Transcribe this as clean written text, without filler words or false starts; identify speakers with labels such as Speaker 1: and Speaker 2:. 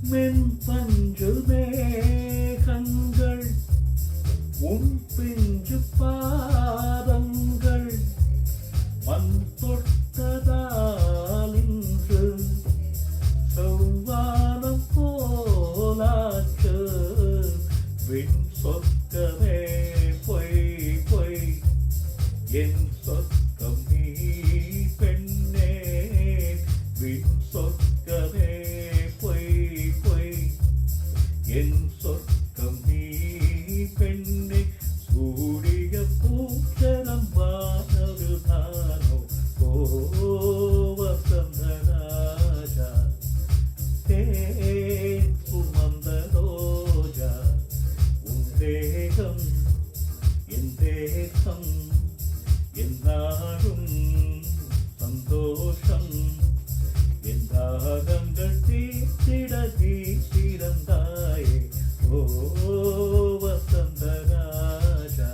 Speaker 1: மென்பஞ்சு மேகங்கள் உன் பிஞ்சு பாதங்கள் மண் தொட்டதால் இன்று செவ்வானம் போலாச்சு விண் சொற்கமே பொய் பொய் என் சொற்கம் நீ பெண்ணே விண் சொற்கமே பொய் பொய் என் சொற்கம் நீ பெண்ணே சூடிய பூச்சரம் வானது தானோ ஓ வசந்தராஜா தேன் சுமந்த ரோஜா உன் தேகம் என் தேசம் என்னாலும் சந்தோஷம் என் தாகங்கள் தீர்த்திட தீர்த்திடந்தாயே ஓ வசந்தராஜா